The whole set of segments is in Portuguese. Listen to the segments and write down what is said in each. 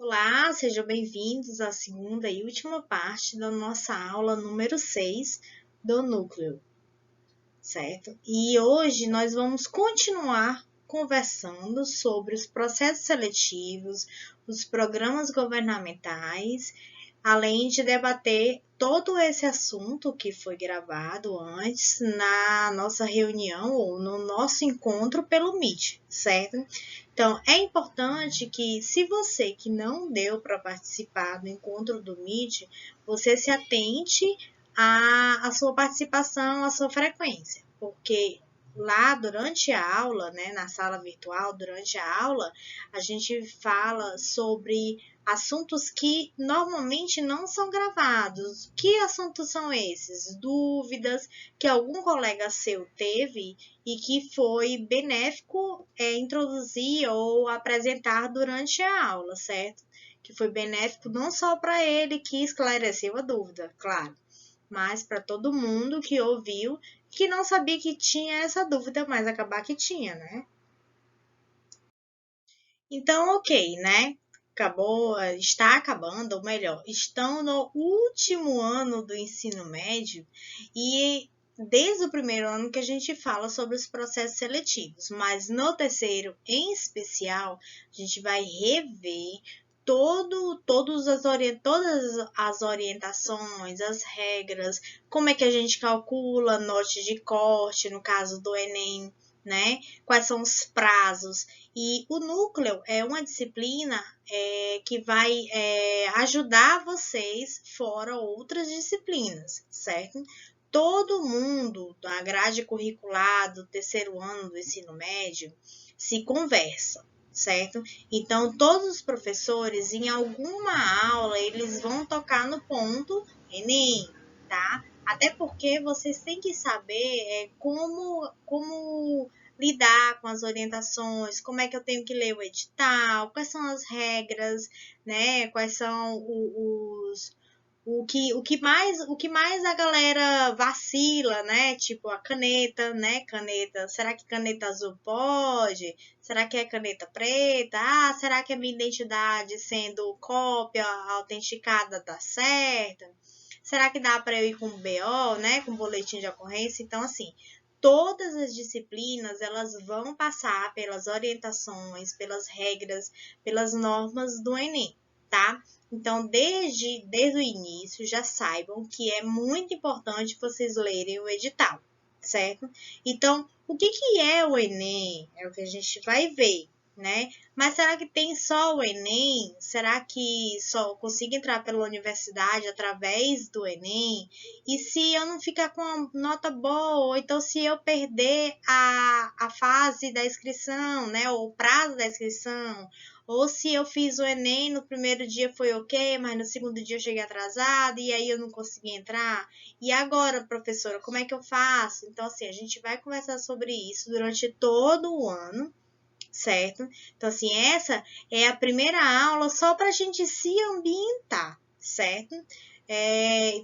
Olá, sejam bem-vindos à segunda e última parte da nossa aula número 6 do núcleo, certo? E hoje nós vamos continuar conversando sobre os processos seletivos, os programas governamentais, além de debater todo esse assunto que foi gravado antes na nossa reunião ou no nosso encontro pelo Meet, certo? Então, é importante que, se você que não deu para participar do encontro do Meet, você se atente à sua participação, à sua frequência, porque lá durante a aula, né, na sala virtual, durante a aula, a gente fala sobre assuntos que normalmente não são gravados. Que assuntos são esses? Dúvidas que algum colega seu teve e que foi benéfico introduzir ou apresentar durante a aula, certo? Que foi benéfico não só para ele que esclareceu a dúvida, claro, mas para todo mundo que ouviu, que não sabia que tinha essa dúvida, mas acabar que tinha, né? Então, ok, né? Acabou, está acabando, ou melhor, estão no último ano do ensino médio e desde o primeiro ano que a gente fala sobre os processos seletivos, mas no terceiro, em especial, a gente vai rever todas as orientações, as regras, como é que a gente calcula notas de corte, no caso do Enem, né? Quais são os prazos. E o núcleo é uma disciplina que vai ajudar vocês fora outras disciplinas, certo? Todo mundo da grade curricular do terceiro ano do ensino médio se conversa, certo? Então, todos os professores, em alguma aula, eles vão tocar no ponto Enem, tá? Até porque vocês têm que saber como lidar com as orientações, como é que eu tenho que ler o edital, quais são as regras, né? Quais são o que mais a galera vacila, né? Tipo a caneta, né? Caneta, será que caneta azul pode? Será que é caneta preta? Ah, será que a minha identidade sendo cópia autenticada dá certo? Será que dá para eu ir com BO, né? Com boletim de ocorrência? Então, assim, todas as disciplinas elas vão passar pelas orientações, pelas regras, pelas normas do Enem, tá? Então, desde o início, já saibam que é muito importante vocês lerem o edital, certo? Então, o que é o Enem? É o que a gente vai ver, né? Mas será que tem só o Enem? Será que só consigo entrar pela universidade através do Enem? E se eu não ficar com uma nota boa, ou então se eu perder a fase da inscrição, né? Ou o prazo da inscrição, ou se eu fiz o Enem, no primeiro dia foi ok, mas no segundo dia eu cheguei atrasada e aí eu não consegui entrar. E agora, professora, como é que eu faço? Então, assim, a gente vai conversar sobre isso durante todo o ano, certo? Então, assim, essa é a primeira aula só para a gente se ambientar, certo?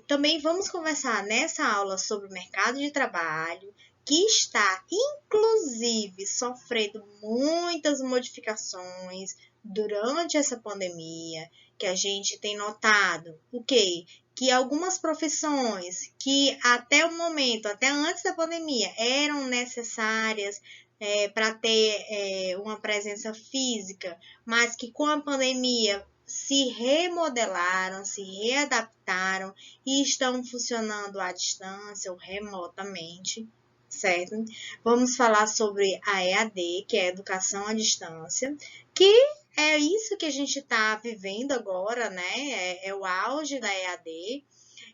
Também vamos conversar nessa aula sobre o mercado de trabalho, que está, inclusive, sofrendo muitas modificações durante essa pandemia, que a gente tem notado o quê? Que algumas profissões que até o momento, até antes da pandemia, eram necessárias para ter uma presença física, mas que com a pandemia se remodelaram, se readaptaram e estão funcionando à distância ou remotamente, certo? Vamos falar sobre a EAD, que é a Educação à Distância, que é isso que a gente está vivendo agora, né? É o auge da EAD.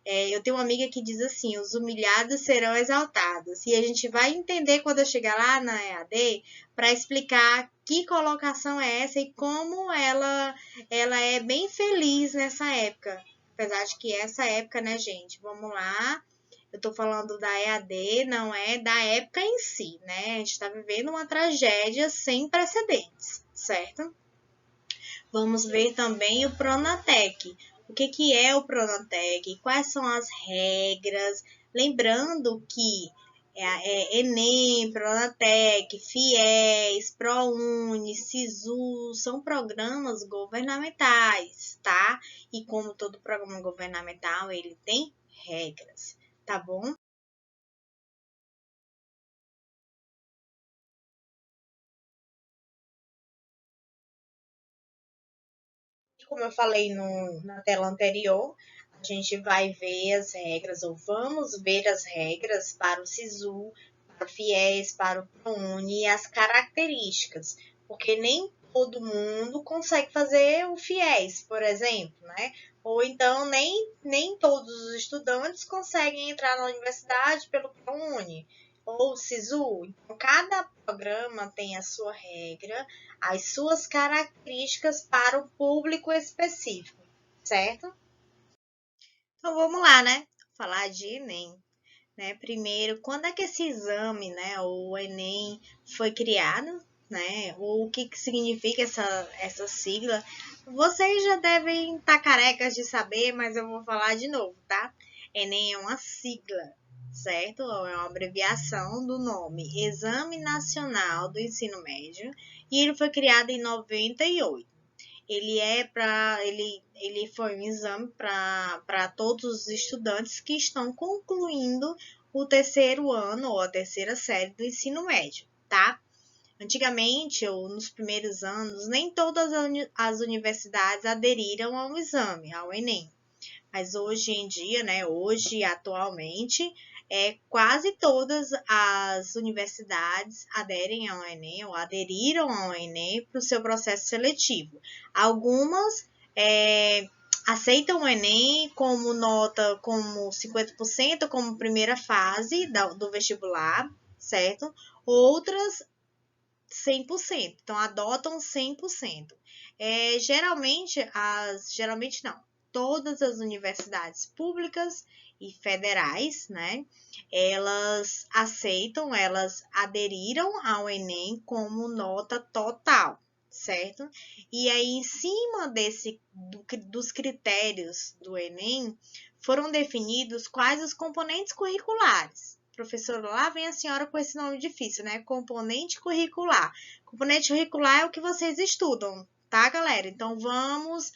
Eu tenho uma amiga que diz assim: os humilhados serão exaltados. E a gente vai entender quando eu chegar lá na EAD para explicar que colocação é essa e como ela é bem feliz nessa época. Apesar de que essa época, né, gente? Vamos lá. Eu tô falando da EAD, não é da época em si, né? A gente tá vivendo uma tragédia sem precedentes, certo? Vamos ver também o Pronatec. O que é o Pronatec? Quais são as regras? Lembrando que Enem, Pronatec, FIES, ProUni, SISU, são programas governamentais, tá? E como todo programa governamental, ele tem regras, tá bom? Como eu falei na tela anterior, a gente vai ver as regras, ou vamos ver as regras para o SISU, para o FIES, para o ProUni e as características, porque nem todo mundo consegue fazer o FIES, por exemplo, né? Ou então nem todos os estudantes conseguem entrar na universidade pelo ProUni ou SISU. Então, cada programa tem a sua regra, as suas características para o público específico, certo? Então vamos lá, né? Falar de Enem. Né? Primeiro, quando é que esse exame, né, o Enem, foi criado? Né? O que significa essa sigla? Vocês já devem estar carecas de saber, mas eu vou falar de novo, tá? Enem é uma sigla, certo? É uma abreviação do nome Exame Nacional do Ensino Médio e ele foi criado em 98. Ele foi um exame para todos os estudantes que estão concluindo o terceiro ano ou a terceira série do ensino médio, tá? Antigamente, ou nos primeiros anos, nem todas as universidades aderiram ao exame, ao Enem. Mas hoje em dia, né, hoje atualmente, quase todas as universidades aderem ao Enem ou aderiram ao Enem para o seu processo seletivo. Algumas aceitam o Enem como nota, como 50%, como primeira fase do vestibular, certo? Outras 100%, então adotam 100%. Geralmente não, todas as universidades públicas e federais, né, elas aderiram ao Enem como nota total, certo? E aí, em cima dos critérios do Enem, foram definidos quais os componentes curriculares. Professora, lá vem a senhora com esse nome difícil, né? Componente curricular. Componente curricular é o que vocês estudam, tá, galera? Então vamos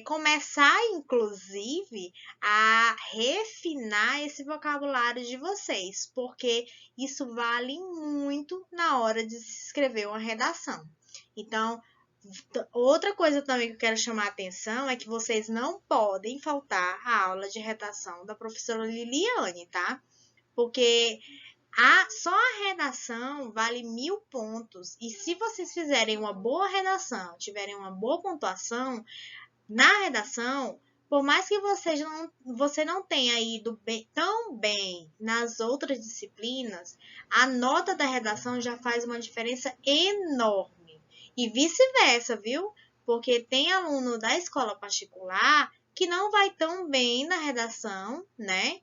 começar, inclusive, a refinar esse vocabulário de vocês, porque isso vale muito na hora de se escrever uma redação. Então, outra coisa também que eu quero chamar a atenção é que vocês não podem faltar à aula de redação da professora Liliane, tá? Porque só a redação vale 1000 pontos. E se vocês fizerem uma boa redação, tiverem uma boa pontuação, na redação, por mais que você não tenha ido tão bem nas outras disciplinas, a nota da redação já faz uma diferença enorme. E vice-versa, viu? Porque tem aluno da escola particular que não vai tão bem na redação, né?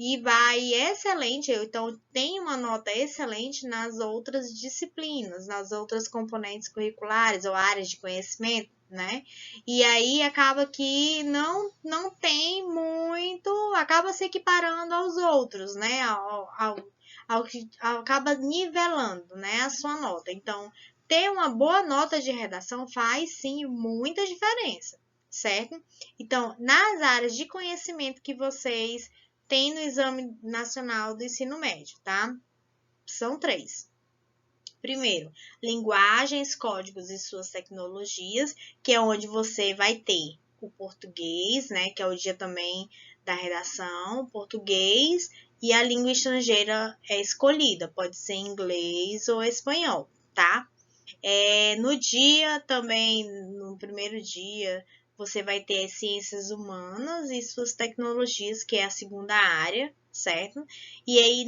E vai excelente, então tem uma nota excelente nas outras disciplinas, nas outras componentes curriculares ou áreas de conhecimento, né? E aí acaba que não tem muito, acaba se equiparando aos outros, né? Ao que acaba nivelando, né, a sua nota. Então, ter uma boa nota de redação faz sim muita diferença, certo? Então, nas áreas de conhecimento que vocês têm no Exame Nacional do Ensino Médio, tá? São 3. Primeiro, linguagens, códigos e suas tecnologias, que é onde você vai ter o português, né, que é o dia também da redação, português, e a língua estrangeira é escolhida, pode ser inglês ou espanhol, tá? No dia também, no primeiro dia, você vai ter as ciências humanas e suas tecnologias, que é a segunda área, certo? E aí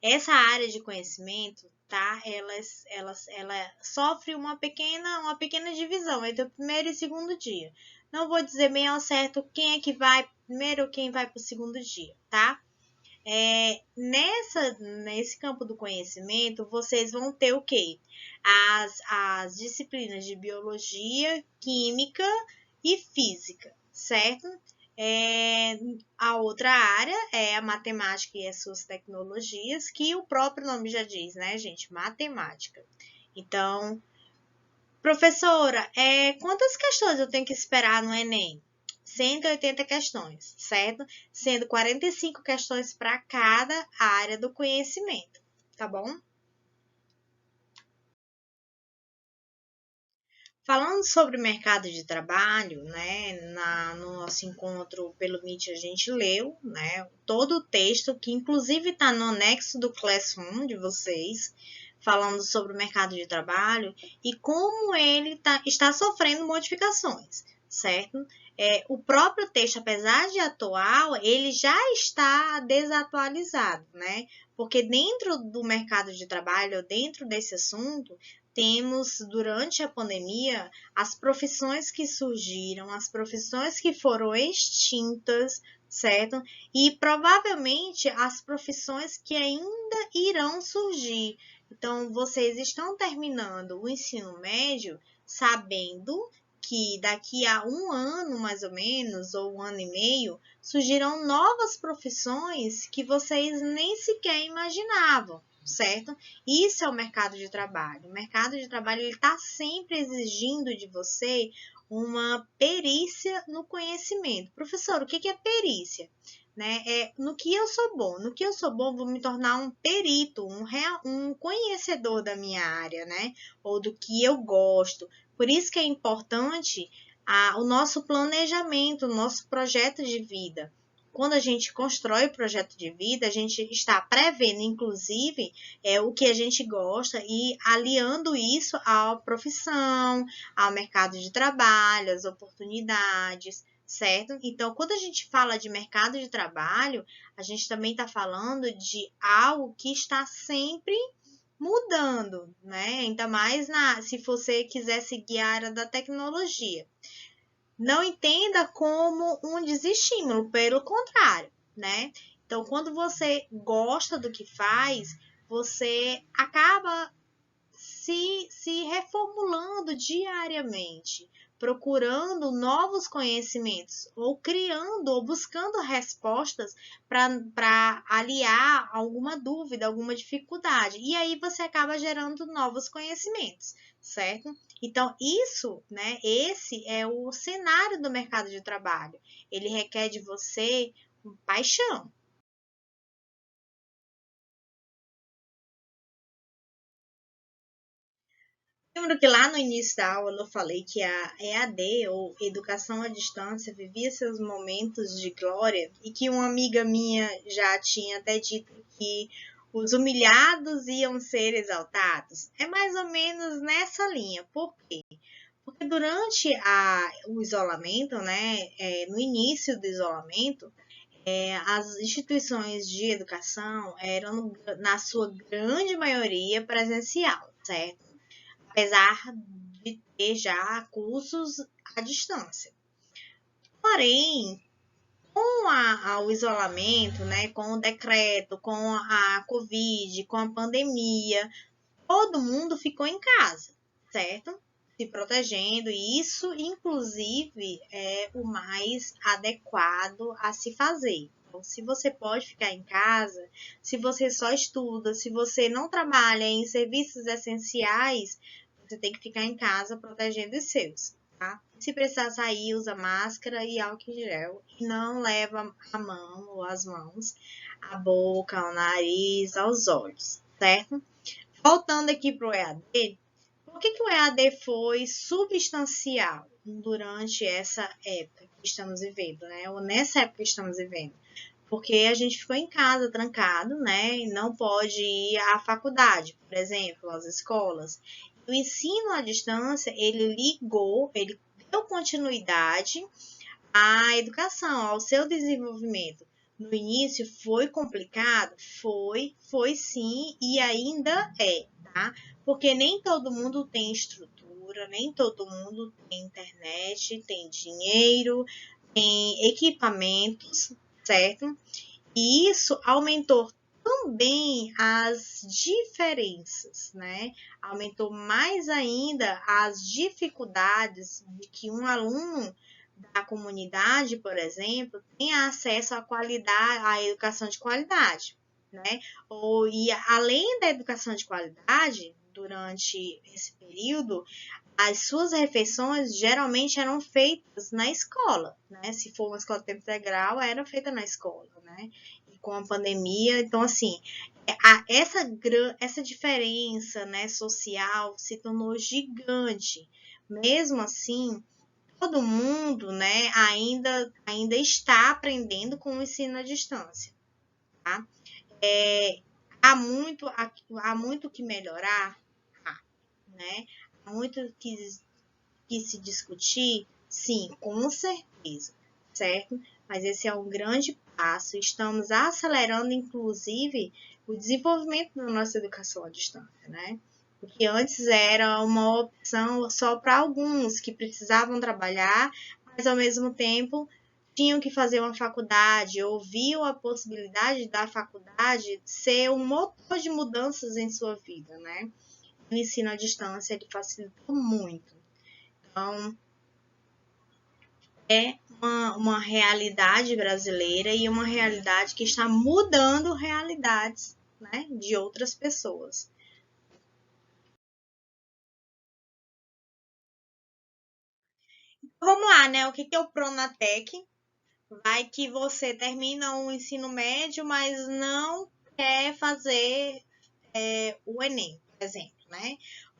essa área de conhecimento, tá? Ela sofre uma pequena divisão entre o primeiro e o segundo dia. Não vou dizer bem ao certo quem é que vai primeiro ou quem vai para o segundo dia, tá? Nesse campo do conhecimento, vocês vão ter o quê? As disciplinas de biologia, química e física, certo? A outra área é a matemática e as suas tecnologias, que o próprio nome já diz, né, gente? Matemática. Então, professora, quantas questões eu tenho que esperar no Enem? 180 questões, certo? Sendo 45 questões para cada área do conhecimento, tá bom? Falando sobre mercado de trabalho, né, no nosso encontro pelo Meet a gente leu, né, todo o texto, que inclusive está no anexo do Classroom de vocês, falando sobre o mercado de trabalho e como ele está sofrendo modificações, certo? O próprio texto, apesar de atual, ele já está desatualizado, né? Porque dentro do mercado de trabalho, dentro desse assunto, temos, durante a pandemia, as profissões que surgiram, as profissões que foram extintas, certo? E provavelmente as profissões que ainda irão surgir. Então, vocês estão terminando o ensino médio sabendo que daqui a um ano, mais ou menos, ou um ano e meio, surgirão novas profissões que vocês nem sequer imaginavam, certo? Isso é o mercado de trabalho. O mercado de trabalho está sempre exigindo de você uma perícia no conhecimento. Professor, o que é perícia? Né? No que eu sou bom. No que eu sou bom, vou me tornar um perito, um conhecedor da minha área, né? Ou do que eu gosto. Por isso que é importante o nosso planejamento, o nosso projeto de vida. Quando a gente constrói o projeto de vida, a gente está prevendo, inclusive, o que a gente gosta e aliando isso à profissão, ao mercado de trabalho, às oportunidades, certo? Então, quando a gente fala de mercado de trabalho, a gente também está falando de algo que está sempre mudando, né? Ainda mais se você quiser seguir a área da tecnologia. Não entenda como um desestímulo, pelo contrário, né? Então, quando você gosta do que faz, você acaba se reformulando diariamente, procurando novos conhecimentos, ou criando ou buscando respostas para aliar alguma dúvida, alguma dificuldade. E aí você acaba gerando novos conhecimentos, certo? Então, isso, né? Esse é o cenário do mercado de trabalho. Ele requer de você paixão. Lembro que lá no início da aula eu falei que a EAD, ou Educação à Distância, vivia seus momentos de glória e que uma amiga minha já tinha até dito que os humilhados iam ser exaltados. É mais ou menos nessa linha. Por quê? Porque durante o isolamento, né, no início do isolamento, as instituições de educação eram, na sua grande maioria, presencial, certo? Apesar de ter já cursos à distância. Porém, com o isolamento, né, com o decreto, com a Covid, com a pandemia, todo mundo ficou em casa, certo? Se protegendo, e isso, inclusive, é o mais adequado a se fazer. Então, se você pode ficar em casa, se você só estuda, se você não trabalha em serviços essenciais, você tem que ficar em casa protegendo os seus, tá? Se precisar sair, usa máscara e álcool em gel. E não leva a mão ou as mãos à boca, ao nariz, aos olhos, certo? Voltando aqui para o EAD, por que o EAD foi substancial durante essa época que estamos vivendo, né? Ou nessa época que estamos vivendo? Porque a gente ficou em casa trancado, né? E não pode ir à faculdade, por exemplo, às escolas. O ensino à distância, ele deu continuidade à educação, ao seu desenvolvimento. No início foi complicado? Foi sim, e ainda é, tá? Porque nem todo mundo tem estrutura, nem todo mundo tem internet, tem dinheiro, tem equipamentos, certo? E isso aumentou também as diferenças, né? Aumentou mais ainda as dificuldades de que um aluno da comunidade, por exemplo, tenha acesso à qualidade, à educação de qualidade, né? E além da educação de qualidade, durante esse período, as suas refeições geralmente eram feitas na escola, né? Se for uma escola de tempo integral, era feita na escola, né? E com a pandemia, então assim, essa diferença, né, social se tornou gigante. Mesmo assim, todo mundo, né, ainda está aprendendo com o ensino à distância, tá? Há muito que melhorar, né? Há muito que se discutir, sim, com certeza, certo? Mas esse é um grande passo. Estamos acelerando, inclusive, o desenvolvimento da nossa educação à distância, né? Porque antes era uma opção só para alguns que precisavam trabalhar, mas ao mesmo tempo tinham que fazer uma faculdade, ou viam a possibilidade da faculdade ser um motor de mudanças em sua vida, né? O ensino à distância ele facilitou muito. Então, é uma realidade brasileira e uma realidade que está mudando realidades, né, de outras pessoas. Vamos lá, né? O que é o Pronatec? Vai que você termina o ensino médio, mas não quer fazer o Enem, por exemplo, né?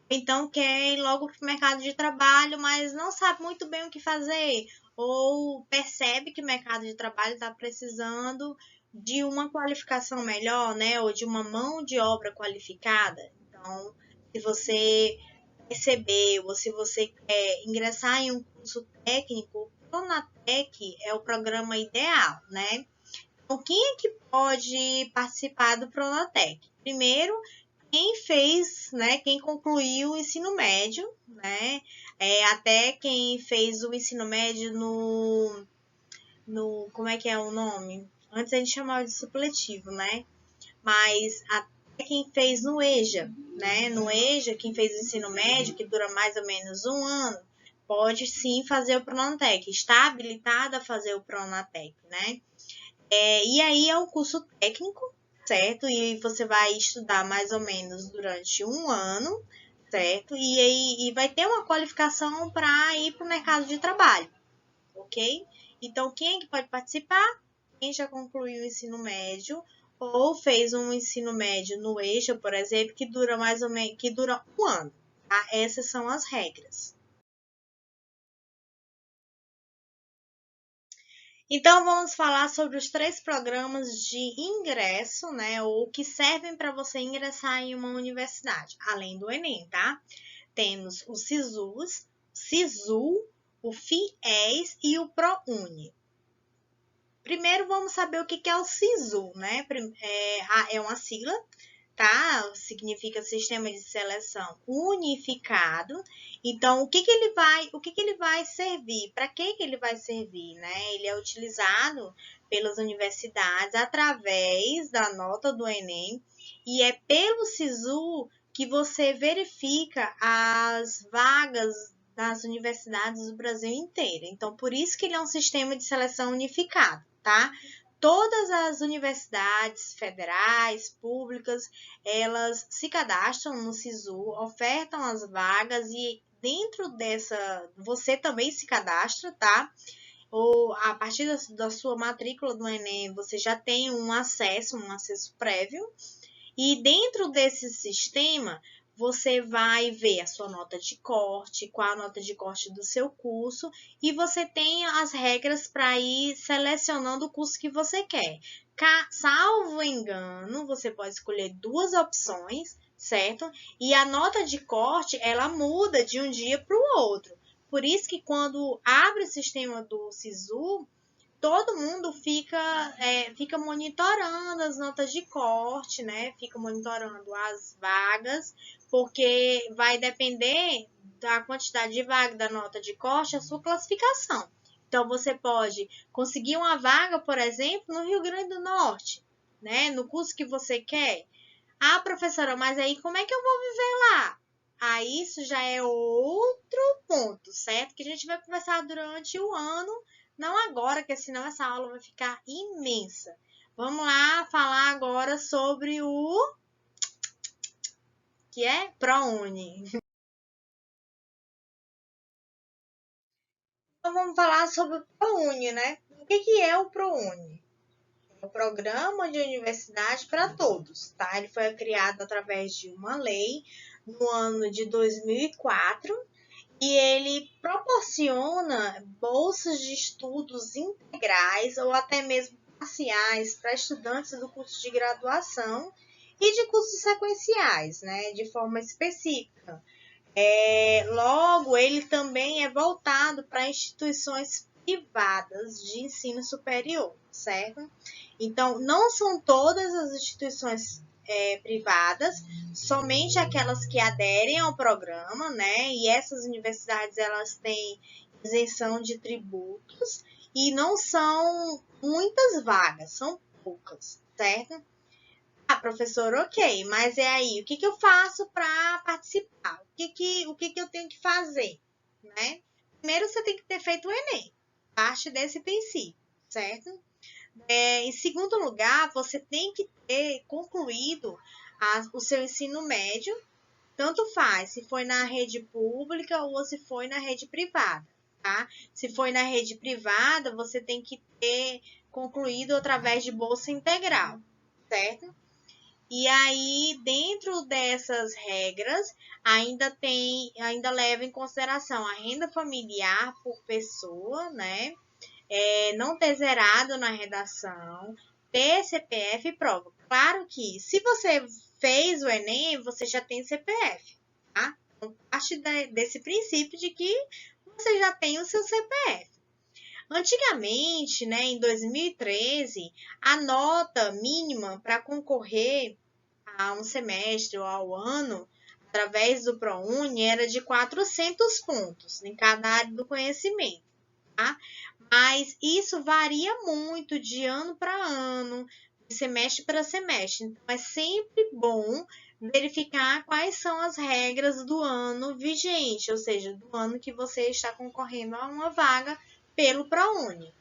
Então quer ir logo para o mercado de trabalho, mas não sabe muito bem o que fazer, ou percebe que o mercado de trabalho está precisando de uma qualificação melhor, né? Ou de uma mão de obra qualificada. Então, se você percebeu, ou se você quer ingressar em um curso técnico, o Pronatec é o programa ideal, né? Então, quem é que pode participar do Pronatec? Primeiro, quem fez, né, quem concluiu o ensino médio, né, até quem fez o ensino médio como é que é o nome? Antes a gente chamava de supletivo, né, mas até quem fez no EJA, né, no EJA, quem fez o ensino médio, que dura mais ou menos um ano, pode sim fazer o Pronatec, está habilitado a fazer o Pronatec, né, e aí é um curso técnico, certo? E você vai estudar mais ou menos durante um ano, certo? E vai ter uma qualificação para ir para o mercado de trabalho, ok? Então, quem é que pode participar? Quem já concluiu o ensino médio ou fez um ensino médio no EJA, por exemplo, que dura mais ou menos, que dura um ano, tá? Essas são as regras. Então, vamos falar sobre os 3 programas de ingresso, né, ou que servem para você ingressar em uma universidade, além do Enem, tá? Temos o SISU, o FIES e o ProUni. Primeiro, vamos saber o que é o SISU, né? É uma sigla, tá? Significa Sistema de Seleção Unificado. Então, o que ele vai servir? Para que ele vai servir, né? Ele é utilizado pelas universidades através da nota do Enem e é pelo SISU que você verifica as vagas das universidades do Brasil inteiro. Então, por isso que ele é um sistema de seleção unificado, tá? Todas as universidades federais, públicas, elas se cadastram no SISU, ofertam as vagas e dentro dessa, você também se cadastra, tá? Ou a partir da sua matrícula do Enem, você já tem um acesso prévio. E dentro desse sistema, você vai ver a sua nota de corte, qual a nota de corte do seu curso, e você tem as regras para ir selecionando o curso que você quer. Salvo engano, você pode escolher 2 opções, certo? E a nota de corte, ela muda de um dia para o outro. Por isso que quando abre o sistema do SISU, todo mundo fica monitorando as notas de corte, né? Fica monitorando as vagas, porque vai depender da quantidade de vaga da nota de corte a sua classificação. Então, você pode conseguir uma vaga, por exemplo, no Rio Grande do Norte, né? No curso que você quer. Ah, professora, mas aí como é que eu vou viver lá? Aí isso já é outro ponto, certo? Que a gente vai conversar durante o ano, não agora, que senão essa aula vai ficar imensa. Vamos lá falar agora sobre o que é ProUni. Então vamos falar sobre o ProUni, né? O que é o ProUni? É o Programa de Universidade para Todos, tá? Ele foi criado através de uma lei no ano de 2004 e ele proporciona bolsas de estudos integrais ou até mesmo parciais para estudantes do curso de graduação e de cursos sequenciais, né, de forma específica. Logo, ele também é voltado para instituições privadas de ensino superior, certo? Então, não são todas as instituições privadas, somente aquelas que aderem ao programa, né? E essas universidades elas têm isenção de tributos e não são muitas vagas, são poucas, certo? Ah, professor, ok, mas é aí, o que eu faço para participar? O que eu tenho que fazer, né? Primeiro você tem que ter feito o Enem, parte desse princípio, certo? Em segundo lugar, você tem que ter concluído o seu ensino médio, tanto faz se foi na rede pública ou se foi na rede privada, tá? Se foi na rede privada, você tem que ter concluído através de bolsa integral, certo? E aí, dentro dessas regras, ainda leva em consideração a renda familiar por pessoa, né? Não ter zerado na redação, ter CPF e prova. Claro que se você fez o Enem, você já tem CPF, tá? Então, parte desse princípio de que você já tem o seu CPF. Antigamente, né, em 2013, a nota mínima para concorrer a um semestre ou ao ano, através do ProUni, era de 400 pontos em cada área do conhecimento, tá? Mas isso varia muito de ano para ano, de semestre para semestre. Então, é sempre bom verificar quais são as regras do ano vigente, ou seja, do ano que você está concorrendo a uma vaga pelo ProUni.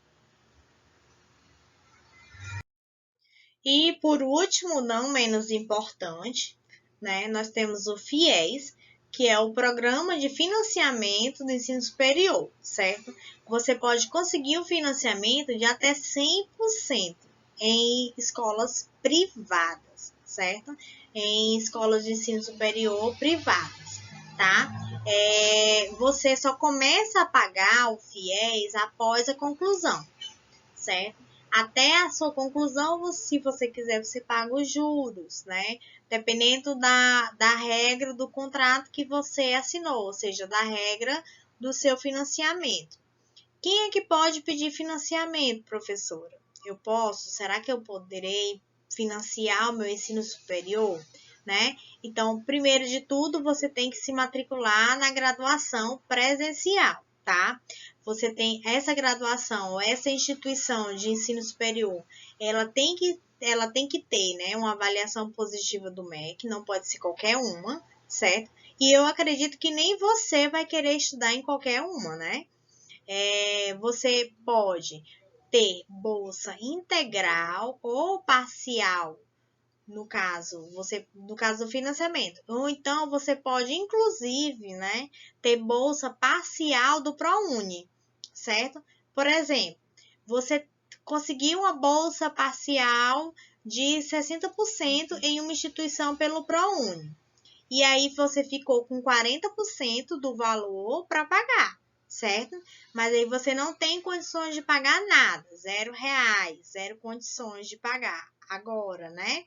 E por último, não menos importante, né, nós temos o FIES, que é o Programa de Financiamento do Ensino Superior, certo? Você pode conseguir o financiamento de até 100% em escolas privadas, certo? Em escolas de ensino superior privadas, tá? Você só começa a pagar o FIES após a conclusão, certo? Até a sua conclusão, se você quiser, você paga os juros, né? Dependendo da regra do contrato que você assinou, ou seja, da regra do seu financiamento. Quem é que pode pedir financiamento, professora? Eu posso? Será que eu poderei financiar o meu ensino superior? Né? Então, primeiro de tudo, você tem que se matricular na graduação presencial, tá? Você tem essa graduação, essa instituição de ensino superior, ela tem que ter, né, uma avaliação positiva do MEC, não pode ser qualquer uma, certo? E eu acredito que nem você vai querer estudar em qualquer uma, né? Você pode ter bolsa integral ou parcial, no caso do financiamento. Ou então você pode, inclusive, né, ter bolsa parcial do ProUni, certo? Por exemplo, você conseguiu uma bolsa parcial de 60% em uma instituição pelo ProUni. E aí você ficou com 40% do valor para pagar, certo? Mas aí você não tem condições de pagar nada, R$ 0, zero condições de pagar agora, né?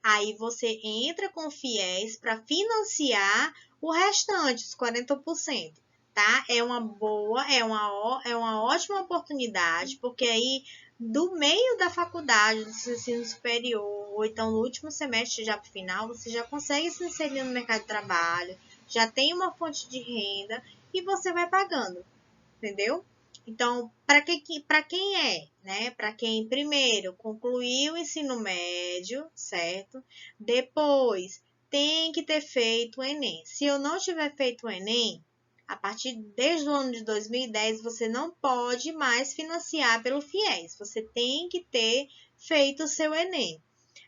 Aí você entra com FIES para financiar o restante, os 40%, tá? É uma ótima oportunidade, porque aí do meio da faculdade, do seu ensino superior, ou então no último semestre já para o final, você já consegue se inserir no mercado de trabalho, já tem uma fonte de renda e você vai pagando, entendeu? Então, para quem é, né? Para quem primeiro concluiu o ensino médio, certo? Depois tem que ter feito o Enem. Se eu não tiver feito o Enem, desde o ano de 2010, você não pode mais financiar pelo FIES. Você tem que ter feito o seu Enem.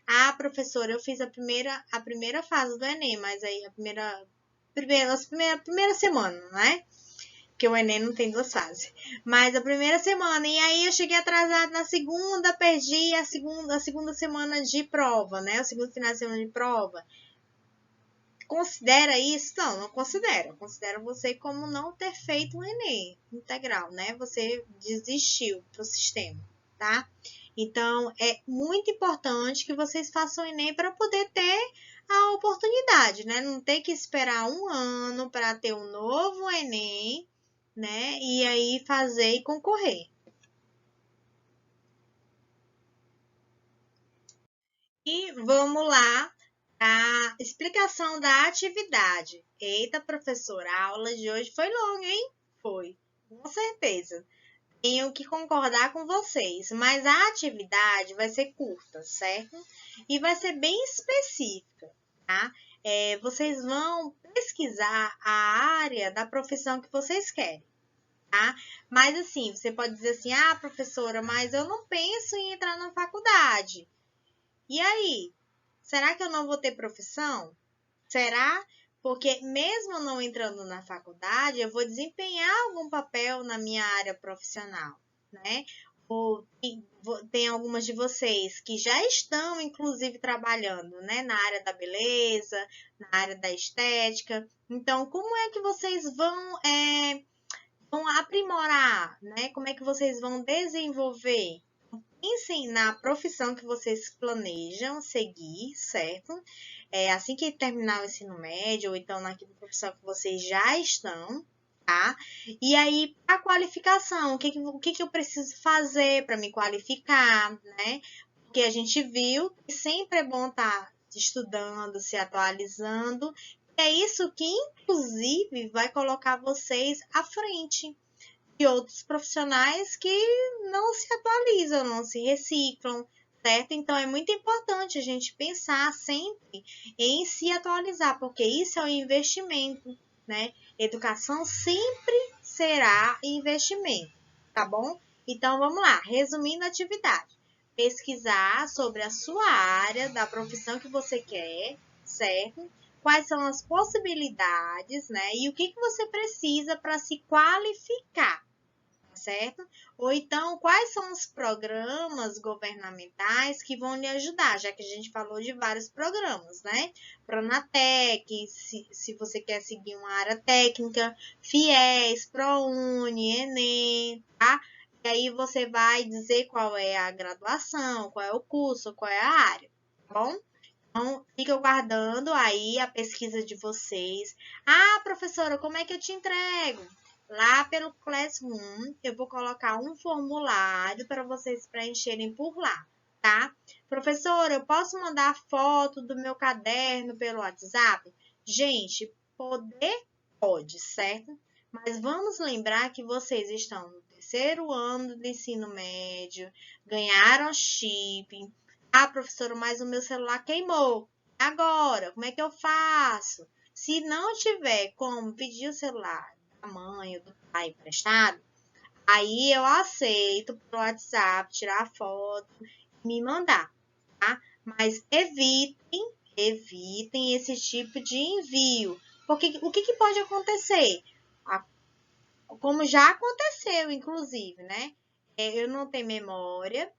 Ah, professora, eu fiz a primeira fase do Enem, mas aí a primeira semana, né? Porque o Enem não tem 2 fases. Mas a primeira semana, e aí eu cheguei atrasada na segunda, perdi a segunda semana de prova, né? O segundo final de semana de prova. Considera isso? Não considera. Considera você como não ter feito o Enem integral, né? Você desistiu pro sistema, tá? Então, é muito importante que vocês façam o Enem para poder ter a oportunidade, né? Não ter que esperar um ano para ter um novo Enem, né? E aí fazer e concorrer. E vamos lá, a explicação da atividade. Eita, professora, a aula de hoje foi longa, hein? Foi, com certeza. Tenho que concordar com vocês, mas a atividade vai ser curta, certo? E vai ser bem específica, tá? Vocês vão pesquisar a área da profissão que vocês querem, tá? Mas assim, você pode dizer assim, ah, professora, mas eu não penso em entrar na faculdade. E aí? Será que eu não vou ter profissão? Será? Porque mesmo não entrando na faculdade, eu vou desempenhar algum papel na minha área profissional, né? Ou tem algumas de vocês que já estão, inclusive, trabalhando, né? Na área da beleza, na área da estética. Então, como é que vocês vão aprimorar, né? Como é que vocês vão desenvolver? Pensem na profissão que vocês planejam seguir, certo? Assim que terminar o ensino médio, ou então naquela profissão que vocês já estão, tá? E aí, a qualificação, o que eu preciso fazer para me qualificar, né? Porque a gente viu que sempre é bom estar estudando, se atualizando. É isso que, inclusive, vai colocar vocês à frente de outros profissionais que não se atualizam, não se reciclam, certo? Então é muito importante a gente pensar sempre em se atualizar, porque isso é um investimento, né? Educação sempre será investimento, tá bom? Então vamos lá, resumindo a atividade. Pesquisar sobre a sua área, da profissão que você quer, certo? Quais são as possibilidades, né? E o que você precisa para se qualificar, certo? Ou então, quais são os programas governamentais que vão lhe ajudar, já que a gente falou de vários programas, né? Pronatec, se você quer seguir uma área técnica, FIES, ProUni, Enem, tá? E aí você vai dizer qual é a graduação, qual é o curso, qual é a área, tá bom? Então, fica aguardando aí a pesquisa de vocês. Ah, professora, como é que eu te entrego? Lá pelo Classroom, eu vou colocar um formulário para vocês preencherem por lá, tá? Professora, eu posso mandar foto do meu caderno pelo WhatsApp? Gente, poder pode, certo? Mas vamos lembrar que vocês estão no 3º ano do ensino médio, ganharam chip. Ah, professora, mas o meu celular queimou. Agora, como é que eu faço? Se não tiver como pedir o celular da mãe ou do pai emprestado, aí eu aceito pelo WhatsApp, tirar a foto e me mandar, tá? Mas evitem esse tipo de envio. Porque o que pode acontecer? Como já aconteceu, inclusive, né? Eu não tenho memória,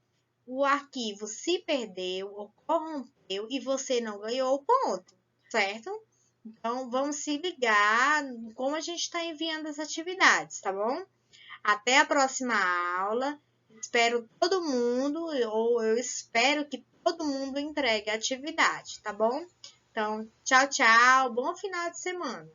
o arquivo se perdeu ou corrompeu e você não ganhou o ponto, certo? Então, vamos se ligar como a gente está enviando as atividades, tá bom? Até a próxima aula. Espero todo mundo, ou eu espero que todo mundo entregue a atividade, tá bom? Então, tchau, tchau. Bom final de semana.